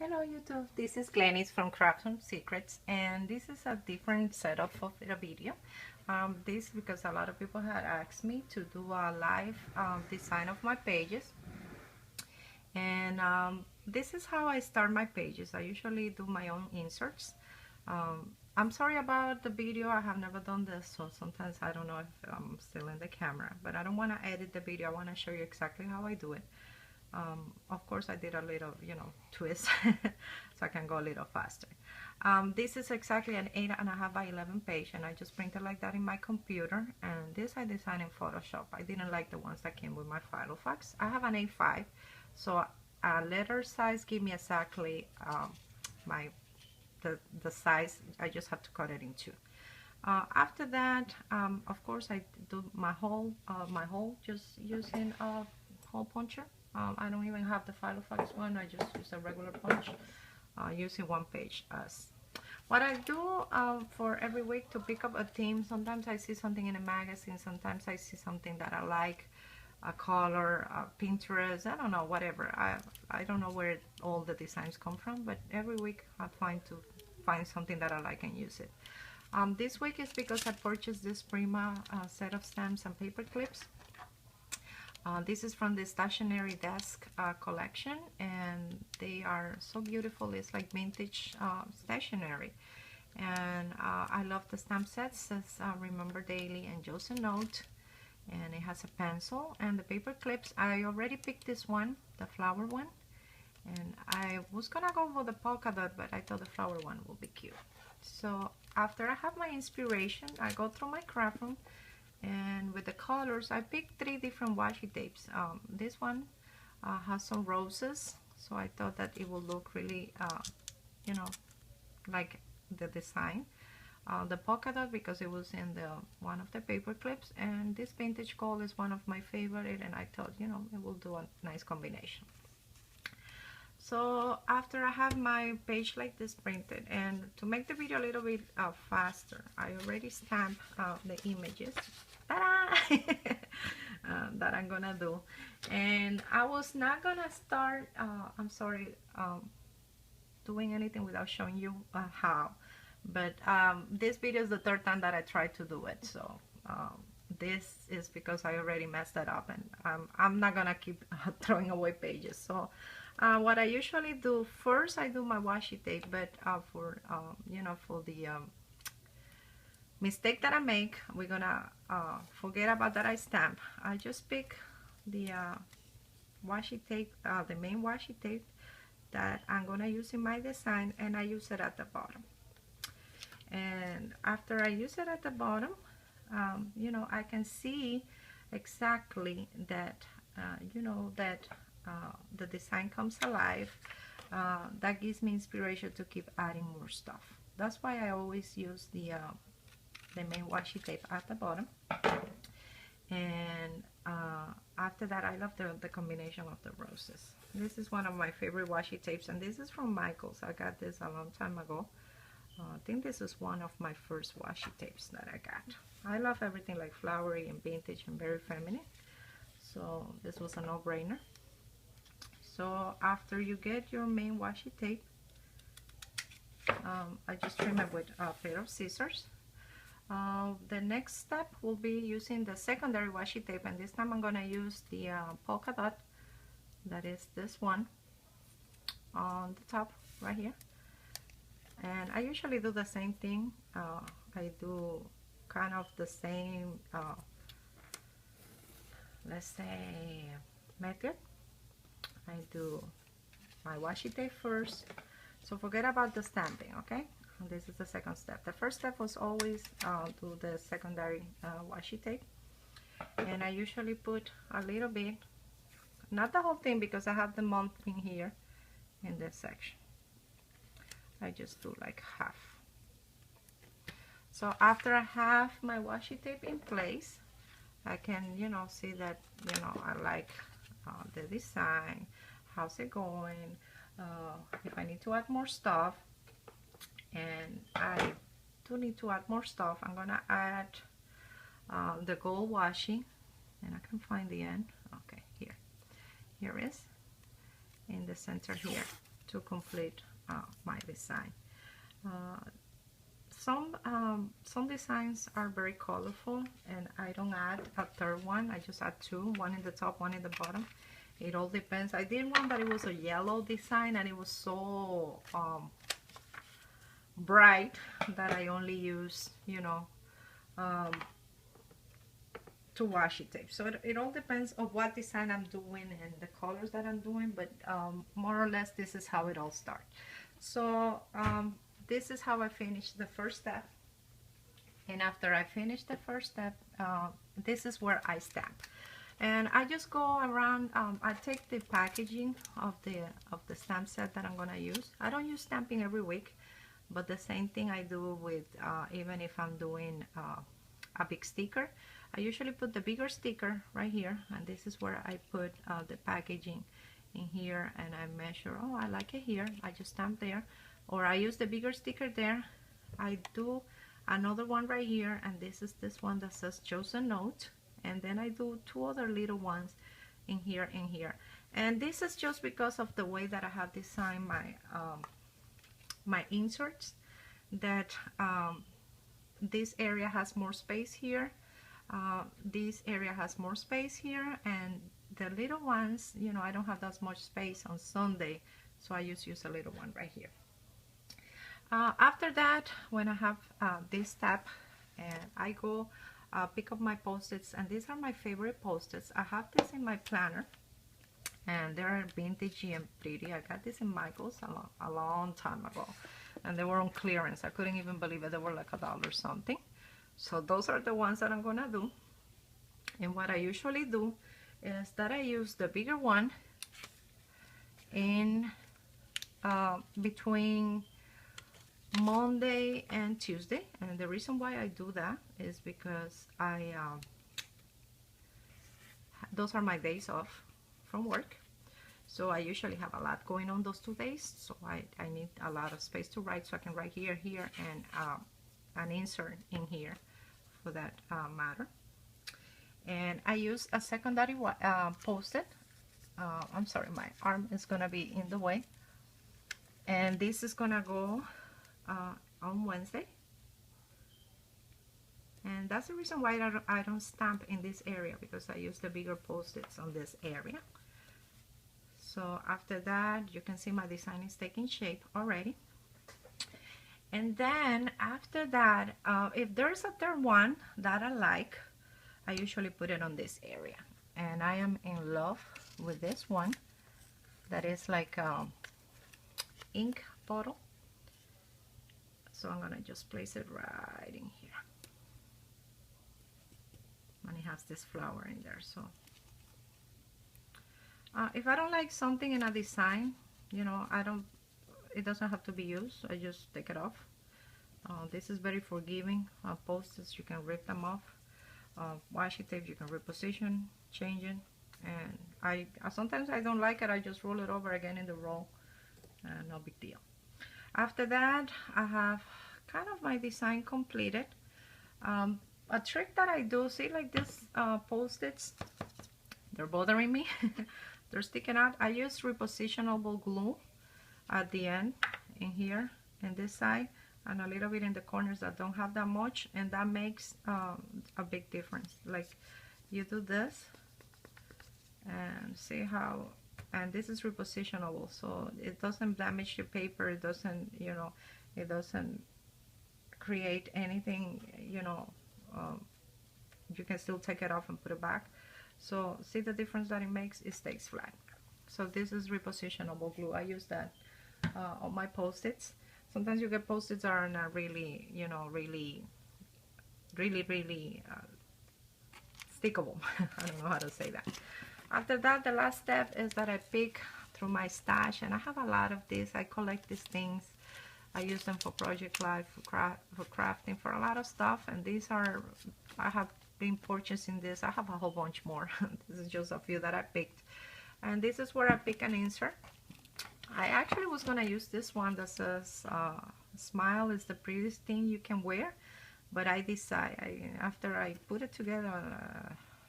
Hello YouTube, this is Glennis from Crafts and Secrets, and this is a different setup of the video. This because a lot of people had asked me to do a live design of my pages, and this is how I start my pages. I usually do my own inserts. I'm sorry about the video, I have never done this, so sometimes I don't know if I'm still in the camera, but I don't want to edit the video. I want to show you exactly how I do it. Of course I did a little, twist so I can go a little faster. This is exactly an 8.5 by 11 page, and I just printed like that in my computer, and this I designed in Photoshop. I didn't like the ones that came with my Filofax. I have an A5, so a letter size give me exactly the size. I just have to cut it in two. After that, of course I do my hole just using a hole puncher. I don't even have the Filofax one. I just use a regular punch using one page as what I do for every week to pick up a theme. Sometimes I see something in a magazine, sometimes I see something that I like, a color, Pinterest, I don't know, whatever. I don't know where all the designs come from, but every week I find something that I like and use it. This week is because I purchased this Prima set of stamps and paper clips. This is from the Stationery Desk collection, and they are so beautiful. It's like vintage stationery, and I love the stamp set. It says Remember Daily and Just a Note, and it has a pencil and the paper clips. I already picked this one, the flower one, and I was gonna go for the polka dot, but I thought the flower one would be cute. So after I have my inspiration, I go through my craft room, and with the colors I picked 3 different washi tapes. This one has some roses, so I thought that it would look really like the design. The polka dot because it was in the one of the paper clips, and this vintage gold is one of my favorite, and I thought it will do a nice combination. So after I have my page like this printed, and to make the video a little bit faster, I already stamped the images that I'm gonna do, and I was not gonna start I'm sorry, doing anything without showing you how, but this video is the 3rd time that I tried to do it, so this is because I already messed that up, and I'm not gonna keep throwing away pages. So what I usually do first, I do my washi tape, but for for the mistake that I make, we're gonna forget about that I stamp. I just pick the washi tape, the main washi tape that I'm gonna use in my design, and I use it at the bottom. And after I use it at the bottom, I can see exactly that the design comes alive. That gives me inspiration to keep adding more stuff. That's why I always use the main washi tape at the bottom. And after that, I love the combination of the roses. This is one of my favorite washi tapes, and this is from Michaels. I got this a long time ago. I think this is one of my first washi tapes that I got. I love everything like flowery and vintage and very feminine, so this was a no-brainer. So after you get your main washi tape, I just trim it with a pair of scissors. The next step will be using the secondary washi tape, and this time I'm going to use the polka dot, that is this one on the top right here. And I usually do the same thing. I do kind of the same, let's say, method. I do my washi tape first. So forget about the stamping, okay? This is the second step. The first step was always do the secondary washi tape. And I usually put a little bit, not the whole thing because I have the month in here in this section. I just do like half. So after I have my washi tape in place, I can see that I like the design, how's it going, if I need to add more stuff, and I do need to add more stuff. I'm gonna add the gold washi, and I can find the end. Okay, here it is in the center here, to complete my design. Some designs are very colorful, and I don't add a third one. I just add two, one in the top, one in the bottom. It all depends. I did one, but it was a yellow design, and it was so bright that I only use, you know, to washi tape. So it all depends on what design I'm doing and the colors that I'm doing, but more or less this is how it all starts. So this is how I finished the first step, and after I finish the first step, this is where I stamp. And I just go around, I take the packaging of the stamp set that I'm gonna use. I don't use stamping every week, but the same thing I do with even if I'm doing a big sticker. I usually put the bigger sticker right here, and this is where I put the packaging in here, and I measure, oh, I like it here, I just stamp there, or I use the bigger sticker there. I do another one right here, and this is this one that says chosen note, and then I do two other little ones in here and here. And this is just because of the way that I have designed my my inserts, that this area has more space here, this area has more space here, and the little ones, you know, I don't have that much space on Sunday, so I just use a little one right here. After that, when I have this step, and I go pick up my post-its, and these are my favorite post-its. I have this in my planner, and they're vintagey and pretty. I got this in Michael's a long time ago, and they were on clearance. I couldn't even believe it. They were like $1 something. So those are the ones that I'm gonna do. And what I usually do is that I use the bigger one in between Monday and Tuesday. And the reason why I do that is because those are my days off from work, so I usually have a lot going on those 2 days, so I need a lot of space to write, so I can write here, here, and an insert in here for that matter. And I use a secondary post-it. I'm sorry, my arm is gonna be in the way, and this is gonna go on Wednesday, and that's the reason why I don't stamp in this area, because I use the bigger post-its on this area. So after that, you can see my design is taking shape already. And then after that, if there's a third one that I like, I usually put it on this area. And I am in love with this one that is like ink bottle. So I'm gonna just place it right in here. And it has this flower in there. So if I don't like something in a design, you know, it doesn't have to be used. I just take it off. This is very forgiving. Post-its, you can rip them off. Washi tape, you can reposition, change it. And sometimes I don't like it, I just roll it over again in the roll. No big deal. After that, I have kind of my design completed. A trick that I do, see, like this post-its, they're bothering me. They're sticking out. I use repositionable glue at the end in here, in this side, and a little bit in the corners that don't have that much, and that makes a big difference. Like, you do this, and see how, and this is repositionable, so it doesn't damage the paper, it doesn't, you know, it doesn't create anything, you know, you can still take it off and put it back. So see the difference that it makes? It stays flat. So this is repositionable glue. I use that on my post-its. Sometimes you get post-its that are not really, you know, really stickable. I don't know how to say that. After that, the last step is that I pick through my stash, and I have a lot of these. I collect these things. I use them for project life, for crafting, for a lot of stuff. And these are, I have been purchasing this. I have a whole bunch more. This is just a few that I picked. And this is where I pick an insert. I actually was gonna use this one that says, smile is the prettiest thing you can wear. But I decide, after I put it together,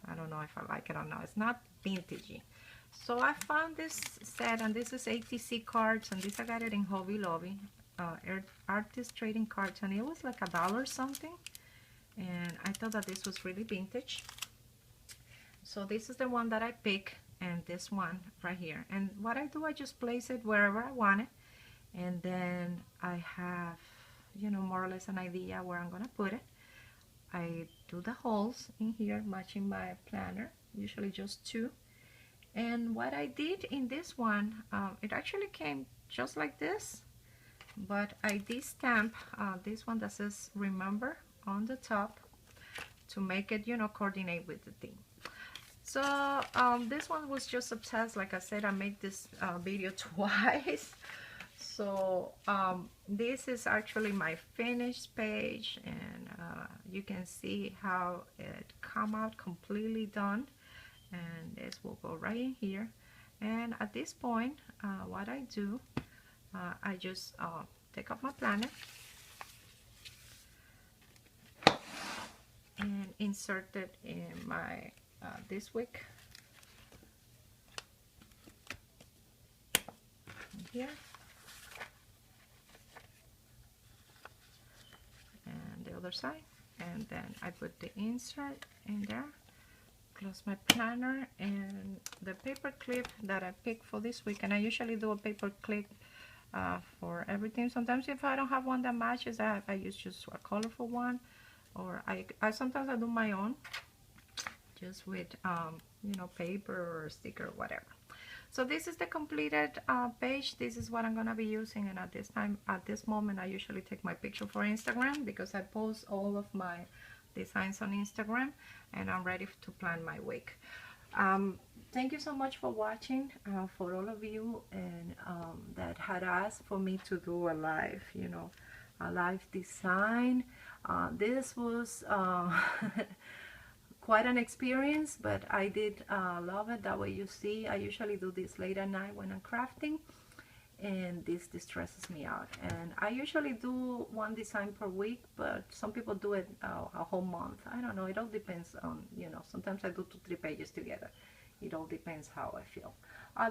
I don't know if I like it or not. It's not vintagey. So I found this set, and this is ATC cards, and this I got it in Hobby Lobby, artist trading cards, and it was like $1 something, and I thought that this was really vintage. So this is the one that I pick, and this one right here. And what I do, I just place it wherever I want it, and then I have, you know, more or less an idea where I'm gonna put it. I do the holes in here matching my planner, usually just 2. And what I did in this one, it actually came just like this, but I did stamp this one that says remember on the top to make it, you know, coordinate with the theme. So this one was just obsessed. Like I said, I made this video twice. So this is actually my finished page, and you can see how it come out completely done. And this will go right in here. And at this point, what I do, I just take up my planner and insert it in my this week here, and the other side, and then I put the insert in there, close my planner, and the paper clip that I picked for this week. And I usually do a paper clip for everything. Sometimes if I don't have one that matches, I use just a colorful one, or I sometimes I do my own, just with you know, paper or sticker or whatever. So this is the completed page. This is what I'm gonna be using, and at this moment, I usually take my picture for Instagram, because I post all of my designs on Instagram, and I'm ready to plan my week. Thank you so much for watching. For all of you and that had asked for me to do a live, you know, a live design. This was quite an experience, but I did love it. That way, you see, I usually do this late at night when I'm crafting, and this stresses me out. And I usually do one design per week, but some people do it a whole month. I don't know, it all depends on, you know, sometimes I do 2-3 pages together. It all depends how I feel.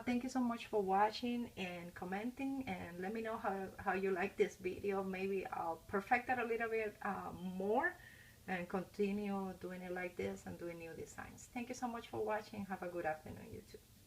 Thank you so much for watching and commenting, and let me know how you like this video. Maybe I'll perfect it a little bit more and continue doing it like this and doing new designs. Thank you so much for watching. Have a good afternoon, YouTube.